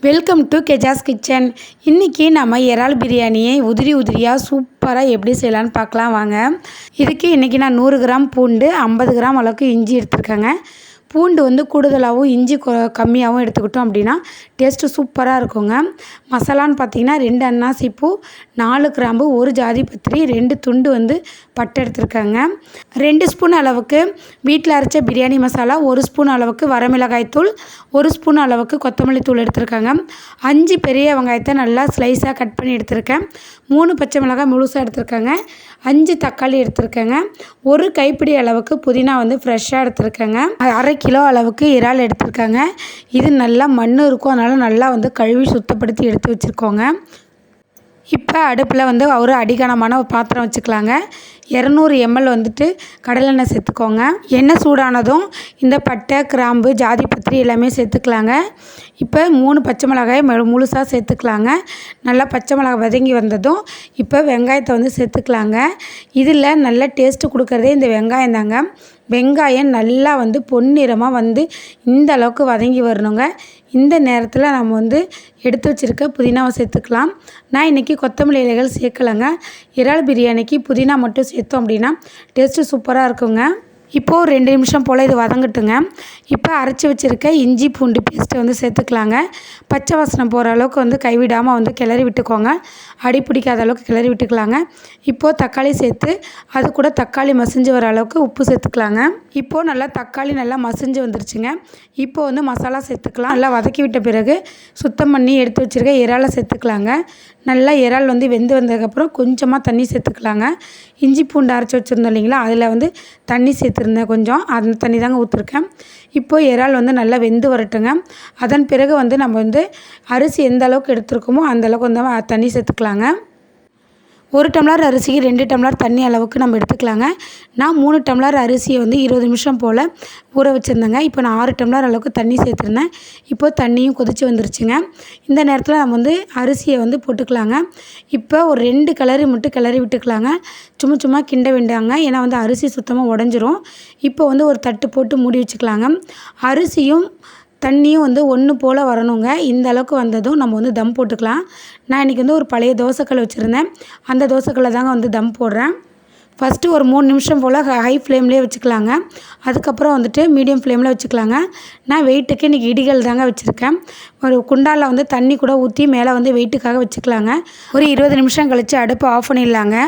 Welcome to கெஜாஸ் kitchen. இன்றைக்கி நம்ம இறால் பிரியாணியை உதிரி உதிரியாக சூப்பராக எப்படி செய்யலான்னு பார்க்கலாம் வாங்க. இதுக்கு இன்றைக்கி நான் 100 கிராம் பூண்டு, 50 கிராம் அளவுக்கு இஞ்சி எடுத்துருக்கேங்க. பூண்டு வந்து கூடுதலாகவும் இஞ்சி கம்மியாகவும் எடுத்துக்கிட்டோம் அப்படின்னா டேஸ்ட்டு சூப்பராக இருக்குங்க. மசாலான்னு பார்த்திங்கன்னா 2 அன்னாசி பூ, 4 கிராம்பு, 1 ஜாதி பத்திரி, 2 துண்டு வந்து பட்டை எடுத்துருக்காங்க. 2 ஸ்பூன் அளவுக்கு வீட்டில் அரைச்ச பிரியாணி மசாலா, 1 ஸ்பூன் அளவுக்கு வரமிளகாய் தூள், 1 ஸ்பூன் அளவுக்கு கொத்தமல்லி தூள் எடுத்துருக்காங்க. 5 பெரிய வெங்காயத்தை நல்லா ஸ்லைஸாக கட் பண்ணி எடுத்துருக்கேன். 3 பச்சை மிளகாய் முழுசாக எடுத்துருக்காங்க. 5 தக்காளி எடுத்துருக்கேங்க. 1 கைப்பிடி அளவுக்கு புதினா வந்து ஃப்ரெஷ்ஷாக எடுத்துருக்கேங்க. 1/2 கிலோ அளவுக்கு இறால் எடுத்துருக்காங்க. இது நல்லா மண் இருக்கும், அதனால் நல்லா வந்து கழுவி சுத்தப்படுத்தி எடுத்து வச்சுருக்கோங்க. இப்போ அடுப்பில் வந்து ஒரு அடிகனமான ஒரு பாத்திரம் வச்சுக்கலாங்க. 200 ml வந்துட்டு கடலெண்ணெய் சேர்த்துக்கோங்க. எண்ணெய் சூடானதும் இந்த பட்டை, கிராம்பு, ஜாதி பத்திரி எல்லாமே சேர்த்துக்கலாங்க. இப்போ 3 பச்சை மிளகாய் முழுசாக சேர்த்துக்கலாங்க. நல்லா பச்சை மிளகாய் வதங்கி வந்ததும் இப்போ வெங்காயத்தை வந்து சேர்த்துக்கலாங்க. இதில் நல்ல டேஸ்ட்டு கொடுக்குறதே இந்த வெங்காயம் தாங்க. வெங்காயம் நல்லா வந்து பொன்னிறமாக வந்து இந்த அளவுக்கு வதங்கி வரணுங்க. இந்த நேரத்தில் நம்ம வந்து எடுத்து வச்சுருக்க புதினாவை சேர்த்துக்கலாம். நான் இன்றைக்கி கொத்தமல்லி இலைகள் சேர்க்கலைங்க. இறால் பிரியாணிக்கு புதினா மட்டும் சேர்த்தோம் அப்படின்னா டேஸ்ட்டு சூப்பராக இருக்குங்க. இப்போது 2 நிமிஷம் போல் இது வதங்கட்டுங்க. இப்போ அரைச்சி வச்சுருக்க இஞ்சி பூண்டு பேஸ்ட்டை வந்து சேர்த்துக்கலாங்க. பச்சை வாசனை போகிற அளவுக்கு வந்து கைவிடாமல் வந்து கிளறி விட்டுக்கோங்க. அடி பிடிக்காத அளவுக்கு கிளறி விட்டுக்கலாங்க. இப்போது தக்காளி சேர்த்து அது கூட தக்காளி மசிஞ்சு வர அளவுக்கு உப்பு சேர்த்துக்கலாங்க. இப்போது நல்லா தக்காளி நல்லா மசிஞ்சு வந்துருச்சுங்க. இப்போது வந்து மசாலா சேர்த்துக்கலாம். நல்லா வதக்கி விட்ட பிறகு சுத்தம் பண்ணி எடுத்து வச்சுருக்க இறாலை சேர்த்துக்கலாங்க. நல்லா இறால் வந்து வெந்து வந்ததுக்கப்புறம் கொஞ்சமாக தண்ணி சேர்த்துக்கலாங்க. இஞ்சி பூண்டு அரைச்சி வச்சுருந்தோம் இல்லைங்களா, அதில் வந்து தண்ணி சேர்த்துருந்தேன் கொஞ்சம். அந்த தண்ணி தாங்க ஊற்றிருக்கேன். இப்போது இறால் வந்து நல்லா வெந்து வரட்டுங்க. அதன் பிறகு வந்து நம்ம வந்து அரிசி எந்த அளவுக்கு எடுத்துருக்கோமோ அந்தளவுக்கு வந்து தண்ணி சேர்த்துக்கலாங்க. 1 டம்ளர் அரிசிக்கு 2 டம்ளர் தண்ணி அளவுக்கு நம்ம எடுத்துக்கலாங்க. நான் 3 டம்ளர் அரிசியை வந்து 20 நிமிஷம் போல் ஊற வச்சுருந்தேங்க. இப்போ நான் 6 டம்ளர் அளவுக்கு தண்ணி சேர்த்துருந்தேன். இப்போது தண்ணியும் கொதித்து வந்துருச்சுங்க. இந்த நேரத்தில் நம்ம வந்து அரிசியை வந்து போட்டுக்கலாங்க. இப்போ ஒரு 2 கிளறி மட்டும் கிளறி விட்டுக்கலாங்க. சும்மா கிண்ட வேண்டாங்க, ஏன்னா வந்து அரிசி சுத்தமாக உடஞ்சிரும். இப்போ வந்து ஒரு தட்டு போட்டு மூடி வச்சுக்கலாங்க. அரிசியும் தண்ணியும் வந்து ஒன்று போல் வரணுங்க. இந்த அளவுக்கு வந்ததும் நம்ம வந்து தம் போட்டுக்கலாம். நான் இன்றைக்கி வந்து ஒரு பழைய தோசைக்கல் வச்சுருந்தேன். அந்த தோசைக்கல்லை தாங்க வந்து தம் போடுறேன். ஃபஸ்ட்டு ஒரு 3 நிமிஷம் போல் ஹை ஃப்ளேம்லேயே வச்சுக்கலாங்க. அதுக்கப்புறம் வந்துட்டு மீடியம் ஃப்ளேமில் வச்சுக்கலாங்க. நான் வெயிட்டுக்கு இன்றைக்கி இடிகள் தாங்க வச்சுருக்கேன். ஒரு குண்டானில் வந்து தண்ணி கூட ஊற்றி மேலே வந்து வெயிட்டுக்காக வச்சுக்கலாங்க. ஒரு 20 நிமிஷம் கழித்து அடுப்பு ஆஃப் பண்ணிடலாங்க.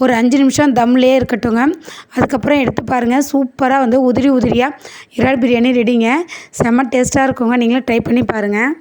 ஒரு 5 நிமிஷம் தம்லேயே இருக்கட்டுங்க. அதுக்கப்புறம் எடுத்து பாருங்கள், சூப்பராக வந்து உதிரியாக இறால் பிரியாணி ரெடிங்க. செம்ம டேஸ்ட்டாக இருக்குங்க. நீங்களும் ட்ரை பண்ணி பாருங்கள்.